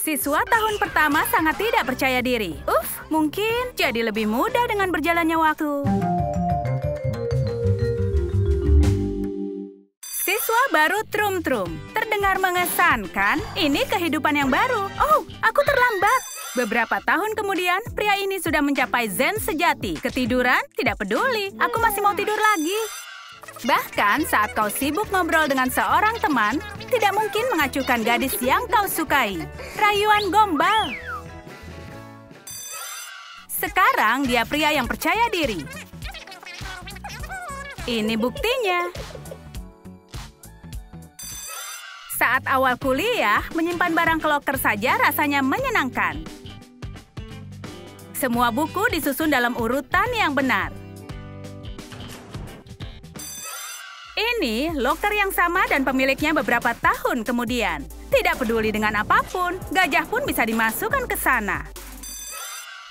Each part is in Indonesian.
Siswa tahun pertama sangat tidak percaya diri. Mungkin jadi lebih mudah dengan berjalannya waktu. Siswa baru Trum-Trum. Terdengar mengesankan, ini kehidupan yang baru. Oh, aku terlambat. Beberapa tahun kemudian, pria ini sudah mencapai zen sejati. Ketiduran? Tidak peduli, aku masih mau tidur lagi. Bahkan saat kau sibuk ngobrol dengan seorang teman, tidak mungkin mengacuhkan gadis yang kau sukai. Rayuan gombal. Sekarang dia pria yang percaya diri. Ini buktinya. Saat awal kuliah, menyimpan barang ke loker saja rasanya menyenangkan. Semua buku disusun dalam urutan yang benar. Ini loker yang sama dan pemiliknya beberapa tahun kemudian. Tidak peduli dengan apapun, gajah pun bisa dimasukkan ke sana.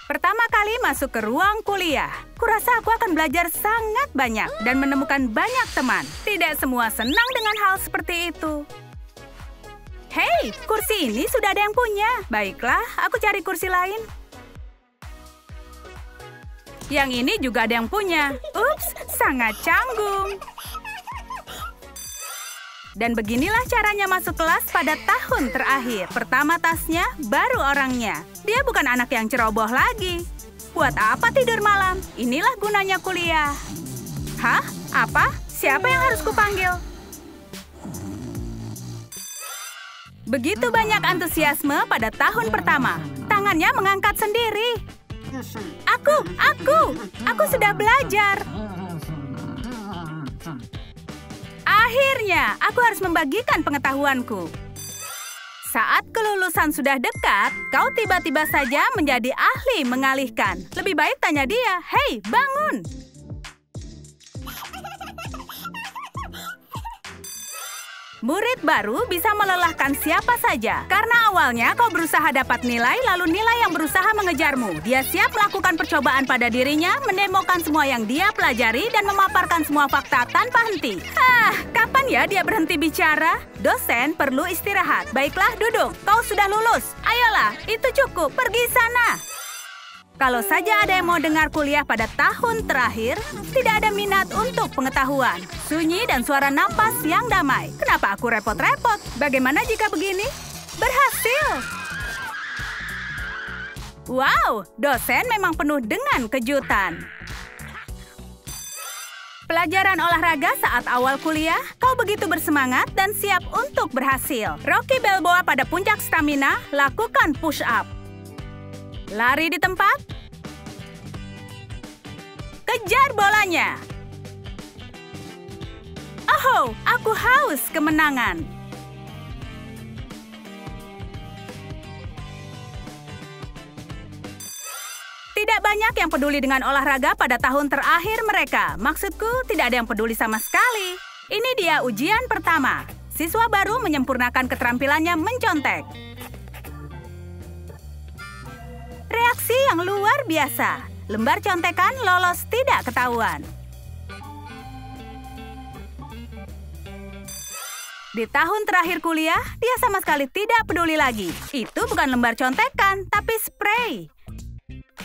Pertama kali masuk ke ruang kuliah, kurasa aku akan belajar sangat banyak dan menemukan banyak teman. Tidak semua senang dengan hal seperti itu. Hei, kursi ini sudah ada yang punya. Baiklah, aku cari kursi lain. Yang ini juga ada yang punya. Ups, sangat canggung. Dan beginilah caranya masuk kelas pada tahun terakhir. Pertama tasnya, baru orangnya. Dia bukan anak yang ceroboh lagi. Buat apa tidur malam? Inilah gunanya kuliah. Hah? Apa? Siapa yang harus kupanggil? Begitu banyak antusiasme pada tahun pertama. Tangannya mengangkat sendiri. Aku sudah belajar. Akhirnya, aku harus membagikan pengetahuanku. Saat kelulusan sudah dekat, kau tiba-tiba saja menjadi ahli mengalihkan. Lebih baik tanya dia, "Hei, bangun!" Murid baru bisa melelahkan siapa saja. Karena awalnya kau berusaha dapat nilai, lalu nilai yang berusaha mengejarmu. Dia siap melakukan percobaan pada dirinya, mendemokan semua yang dia pelajari, dan memaparkan semua fakta tanpa henti. Kapan ya dia berhenti bicara? Dosen perlu istirahat. Baiklah, duduk. Kau sudah lulus. Ayolah, itu cukup. Pergi sana. Kalau saja ada yang mau dengar kuliah pada tahun terakhir, tidak ada minat untuk pengetahuan. Sunyi dan suara napas yang damai. Kenapa aku repot-repot? Bagaimana jika begini? Berhasil! Wow, dosen memang penuh dengan kejutan. Pelajaran olahraga saat awal kuliah, kau begitu bersemangat dan siap untuk berhasil. Rocky Balboa pada puncak stamina, lakukan push-up. Lari di tempat. Kejar bolanya. Oh, aku haus kemenangan. Tidak banyak yang peduli dengan olahraga pada tahun terakhir mereka. Maksudku, tidak ada yang peduli sama sekali. Ini dia ujian pertama. Siswa baru menyempurnakan keterampilannya mencontek. Reaksi yang luar biasa. Lembar contekan lolos tidak ketahuan. Di tahun terakhir kuliah, dia sama sekali tidak peduli lagi. Itu bukan lembar contekan, tapi spray.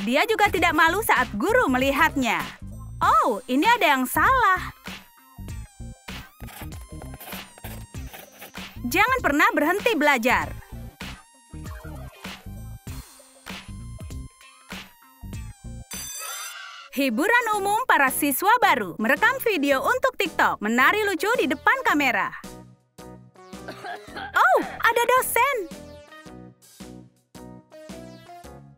Dia juga tidak malu saat guru melihatnya. Oh, ini ada yang salah. Jangan pernah berhenti belajar. Hiburan umum para siswa baru, merekam video untuk TikTok, menari lucu di depan kamera. Oh, ada dosen.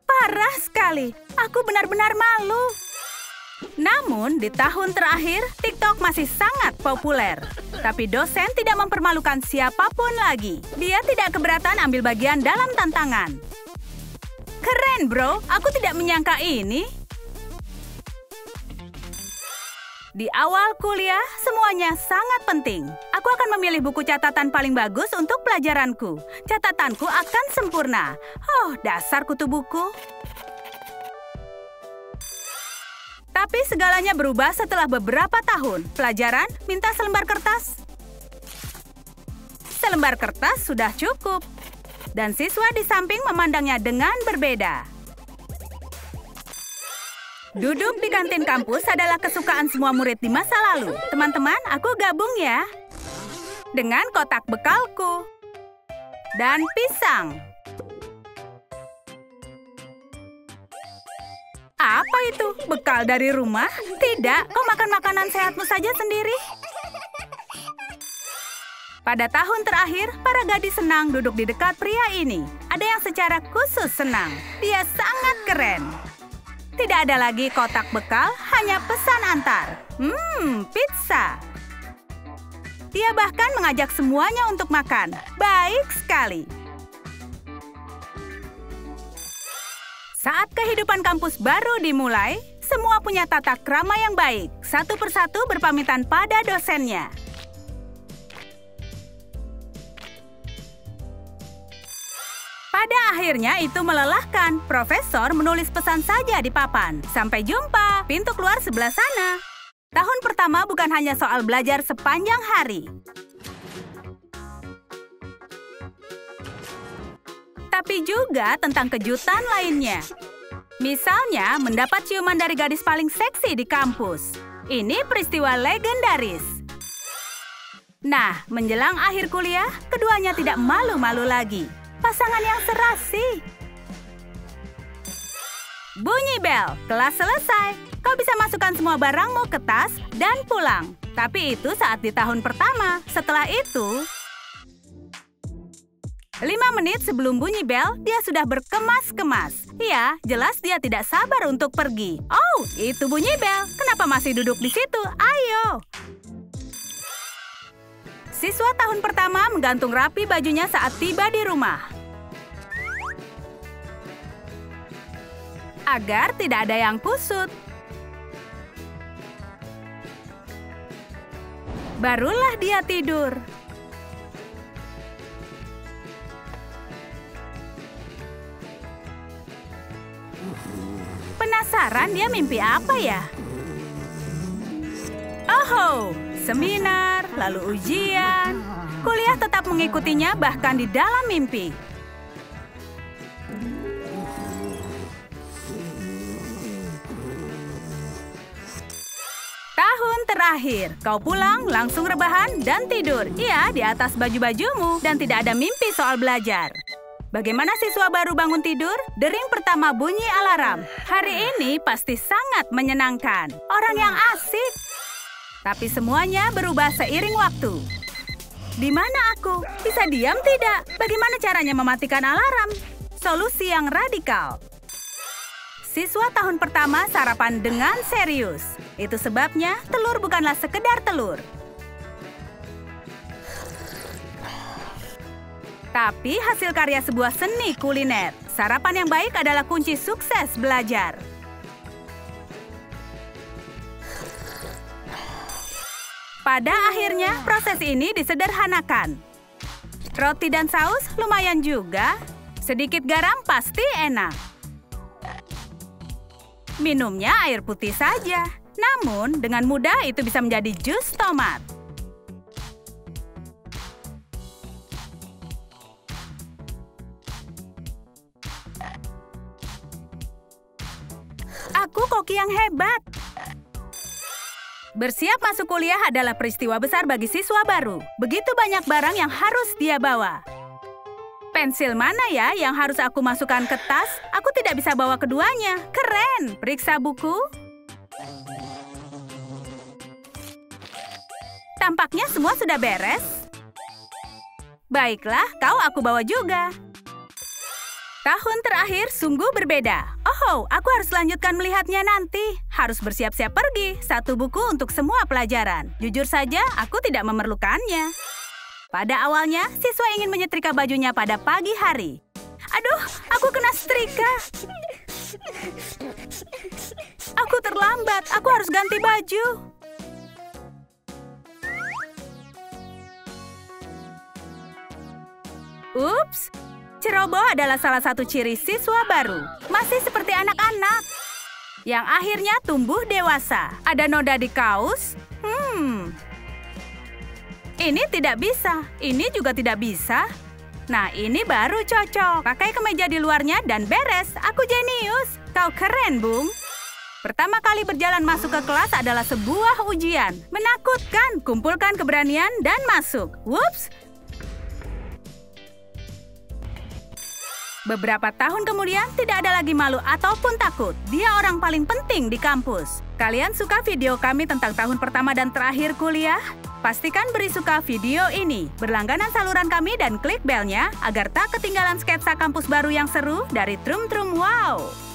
Parah sekali, aku benar-benar malu. Namun, di tahun terakhir, TikTok masih sangat populer. Tapi dosen tidak mempermalukan siapapun lagi. Dia tidak keberatan ambil bagian dalam tantangan. Keren, bro. Aku tidak menyangka ini. Di awal kuliah, semuanya sangat penting. Aku akan memilih buku catatan paling bagus untuk pelajaranku. Catatanku akan sempurna. Oh, dasar kutu buku. Tapi segalanya berubah setelah beberapa tahun. Pelajaran, minta selembar kertas. Selembar kertas sudah cukup. dan siswa di samping memandangnya dengan berbeda. Duduk di kantin kampus adalah kesukaan semua murid di masa lalu. Teman-teman, aku gabung ya. Dengan kotak bekalku. Dan pisang. Apa itu? Bekal dari rumah? Tidak, kau makan makanan sehatmu saja sendiri. Pada tahun terakhir, para gadis senang duduk di dekat pria ini. Ada yang secara khusus senang. Dia sangat keren. Tidak ada lagi kotak bekal, hanya pesan antar. Pizza. Dia bahkan mengajak semuanya untuk makan. Baik sekali. Saat kehidupan kampus baru dimulai, semua punya tata krama yang baik. Satu persatu berpamitan pada dosennya. Pada akhirnya itu melelahkan. Profesor menulis pesan saja di papan. Sampai jumpa, pintu keluar sebelah sana. Tahun pertama bukan hanya soal belajar sepanjang hari. Tapi juga tentang kejutan lainnya. Misalnya, mendapat ciuman dari gadis paling seksi di kampus. Ini peristiwa legendaris. Nah, menjelang akhir kuliah, keduanya tidak malu-malu lagi. Pasangan yang serasi. Bunyi bel, kelas selesai. Kau bisa masukkan semua barangmu ke tas dan pulang. Tapi itu saat di tahun pertama. Setelah itu, 5 menit sebelum bunyi bel, dia sudah berkemas-kemas. Ya, jelas dia tidak sabar untuk pergi. Oh, itu bunyi bel. Kenapa masih duduk di situ? Ayo. Siswa tahun pertama menggantung rapi bajunya saat tiba di rumah. Agar tidak ada yang kusut. Barulah dia tidur. Penasaran dia mimpi apa ya? Oh, seminar, lalu ujian. Kuliah tetap mengikutinya bahkan di dalam mimpi. Tahun terakhir, kau pulang, langsung rebahan dan tidur. Iya, di atas baju-bajumu dan tidak ada mimpi soal belajar. Bagaimana siswa baru bangun tidur? Dering pertama bunyi alarm. Hari ini pasti sangat menyenangkan. Orang yang asik. Tapi semuanya berubah seiring waktu. Di mana aku? Bisa diam tidak? Bagaimana caranya mematikan alarm? Solusi yang radikal. Siswa tahun pertama sarapan dengan serius. Itu sebabnya telur bukanlah sekedar telur. Tapi hasil karya sebuah seni kuliner. Sarapan yang baik adalah kunci sukses belajar. Pada akhirnya, proses ini disederhanakan. Roti dan saus lumayan juga. Sedikit garam pasti enak. Minumnya air putih saja. Namun, dengan mudah itu bisa menjadi jus tomat. Aku koki yang hebat. Bersiap masuk kuliah adalah peristiwa besar bagi siswa baru. Begitu banyak barang yang harus dia bawa. Pensil mana ya yang harus aku masukkan ke tas? Aku tidak bisa bawa keduanya. Keren! Periksa buku. Tampaknya semua sudah beres. Baiklah, kau aku bawa juga. Tahun terakhir sungguh berbeda. Oh, aku harus lanjutkan melihatnya nanti. Harus bersiap-siap pergi. 1 buku untuk semua pelajaran. Jujur saja, aku tidak memerlukannya. Pada awalnya, siswa ingin menyetrika bajunya pada pagi hari. Aduh, aku kena setrika. Aku terlambat. Aku harus ganti baju. Ups. Ceroboh adalah salah satu ciri siswa baru. Masih seperti anak-anak. Yang akhirnya tumbuh dewasa. Ada noda di kaos? Ini tidak bisa. Ini juga tidak bisa. Nah, ini baru cocok. Pakai kemeja di luarnya dan beres. Aku jenius. Kau keren, Bung. Pertama kali berjalan masuk ke kelas adalah sebuah ujian. Menakutkan. Kumpulkan keberanian dan masuk. Whoops. Beberapa tahun kemudian, tidak ada lagi malu ataupun takut. Dia orang paling penting di kampus. Kalian suka video kami tentang tahun pertama dan terakhir kuliah? Pastikan beri suka video ini, berlangganan saluran kami dan klik belnya agar tak ketinggalan sketsa kampus baru yang seru dari Trum Trum Wow.